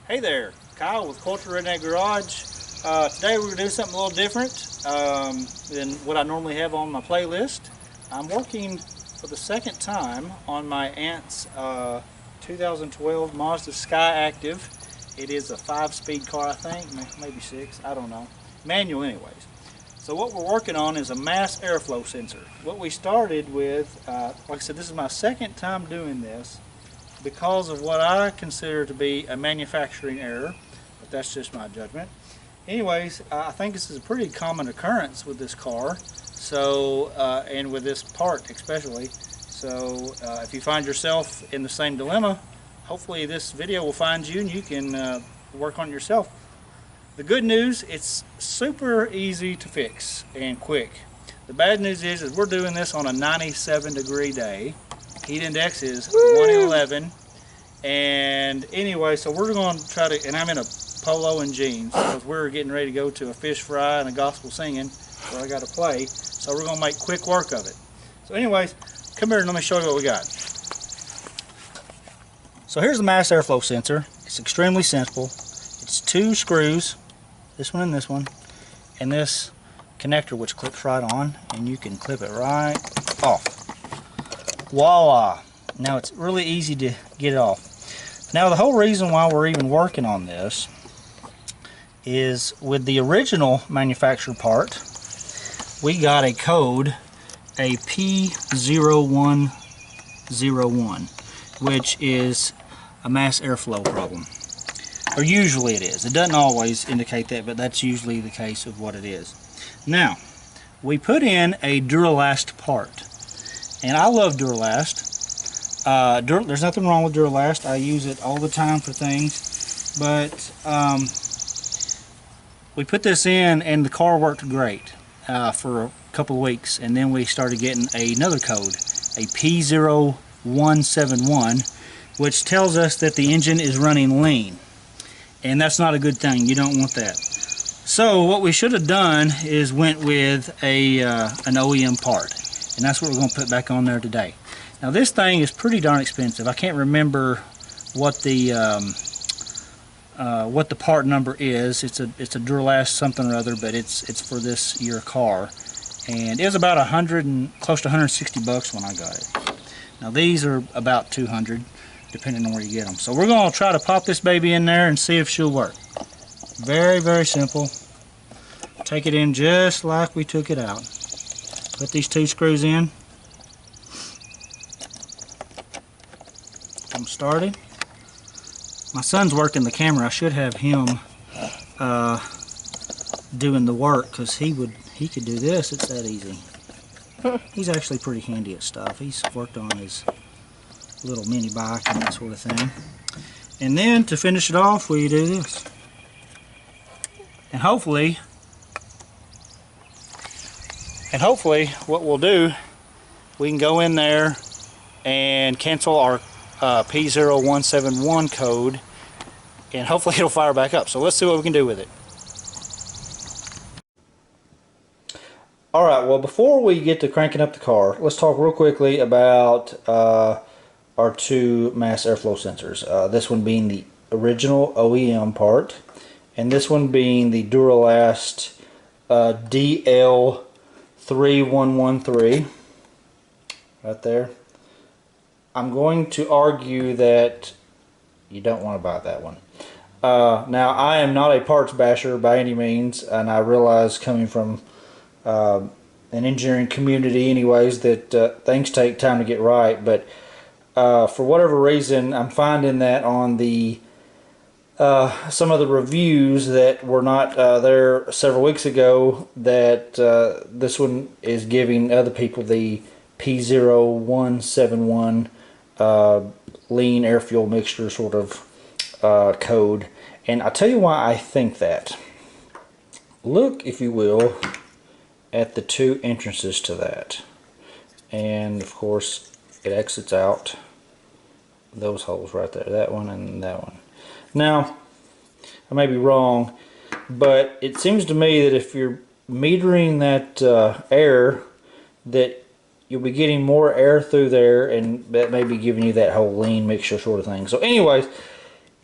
Hey there, Kyle with Culture Redneck Garage. Today we're going to do something a little different than what I normally have on my playlist. I'm working for the second time on my aunt's 2012 Mazda Skyactiv. It is a 5-speed car, I think, maybe 6, I don't know. Manual anyways. So what we're working on is a mass airflow sensor. What we started with, like I said, this is my second time doing this, because of what I consider to be a manufacturing error, but that's just my judgment. Anyways, I think this is a pretty common occurrence with this car, so and with this part especially. So if you find yourself in the same dilemma, hopefully this video will find you and you can work on it yourself. The good news, it's super easy to fix and quick. The bad news is we're doing this on a 97-degree day. Heat index is 111, and anyway, so we're going to try to, and I'm in a polo and jeans because we're getting ready to go to a fish fry and a gospel singing where I got to play, so we're going to make quick work of it. So anyways, come here and let me show you what we got. So here's the mass airflow sensor. It's extremely simple. It's 2 screws, this one and this connector which clips right on, and you can clip it right off. Voila! Now it's really easy to get it off. Now the whole reason why we're even working on this is with the original manufacturer part, we got a code, a P0101, which is a mass airflow problem. Or usually it is. It doesn't always indicate that, but that's usually the case of what it is. Now, we put in a Duralast part. And I love Duralast. There's nothing wrong with Duralast. I use it all the time for things. But we put this in and the car worked great for a couple of weeks. And then we started getting another code, a P0171, which tells us that the engine is running lean. And that's not a good thing. You don't want that. So what we should have done is went with an OEM part. And that's what we're going to put back on there today. Now this thing is pretty darn expensive. I can't remember what the part number is. It's a Duralast something or other, but it's for this year car, and it was about close to 160 bucks when I got it. Now these are about 200, depending on where you get them. So we're going to try to pop this baby in there and see if she'll work. Very, very simple. Take it in just like we took it out. Put these 2 screws in. Get them started. My son's working the camera. I should have him doing the work because he could do this. It's that easy. He's actually pretty handy at stuff. He's worked on his little mini bike and that sort of thing. And then to finish it off, we do this. And hopefully what we'll do, we can go in there and cancel our P0171 code, and hopefully it'll fire back up. So let's see what we can do with it. Alright, well before we get to cranking up the car, let's talk real quickly about our 2 mass airflow sensors. This one being the original OEM part, and this one being the Duralast DL-3113 right there. I'm going to argue that you don't want to buy that one. Now I am not a parts basher by any means, and I realize coming from an engineering community anyways that things take time to get right, but for whatever reason I'm finding that on the some of the reviews that were not there several weeks ago, that this one is giving other people the P0171 lean air fuel mixture sort of code. And I'll tell you why I think that. Look, if you will, at the 2 entrances to that, and of course it exits out those holes right there, that one and that one. Now, I may be wrong, but it seems to me that if you're metering that air, that you'll be getting more air through there, and that may be giving you that whole lean mixture sort of thing. So anyways,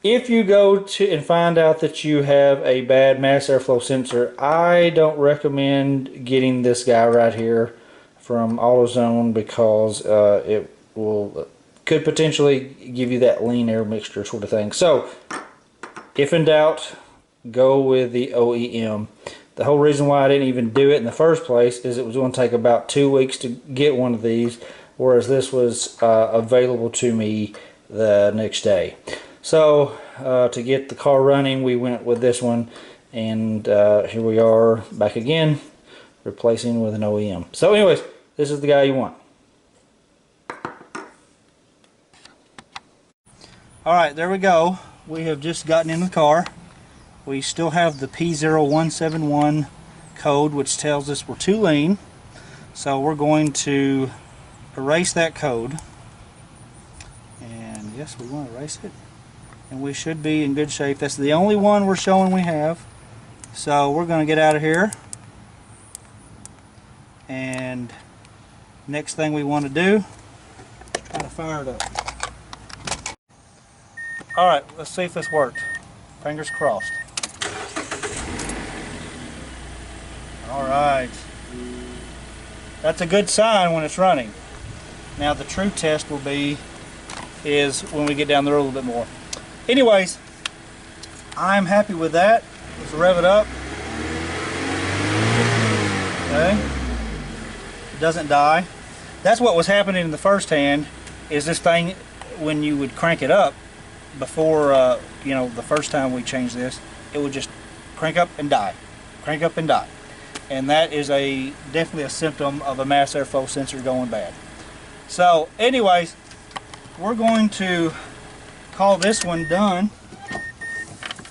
if you go to and find out that you have a bad mass airflow sensor, I don't recommend getting this guy right here from Autozone, because it could potentially give you that lean air mixture sort of thing. So if in doubt, go with the OEM. The whole reason why I didn't even do it in the first place is it was going to take about 2 weeks to get one of these, whereas this was available to me the next day. So to get the car running, we went with this one, and here we are back again, replacing with an OEM. So anyways, this is the guy you want. Alright, there we go. We have just gotten in the car. We still have the P0171 code, which tells us we're too lean. So we're going to erase that code. And yes, we want to erase it. And we should be in good shape. That's the only one we're showing we have. So we're going to get out of here. And next thing we want to do, try to fire it up. Alright, let's see if this worked. Fingers crossed. Alright. That's a good sign when it's running. Now the true test will be is when we get down the road a little bit more. Anyways, I'm happy with that. Let's rev it up. Okay. It doesn't die. That's what was happening in the first hand, is this thing, when you would crank it up before, you know, the first time we changed this, it would just crank up and die. Crank up and die. And that is definitely a symptom of a mass airflow sensor going bad. So anyways, we're going to call this one done,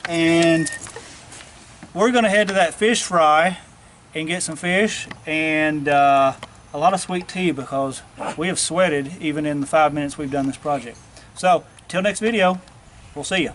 and we're going to head to that fish fry and get some fish and a lot of sweet tea, because we have sweated even in the 5 minutes we've done this project. So till next video, we'll see you.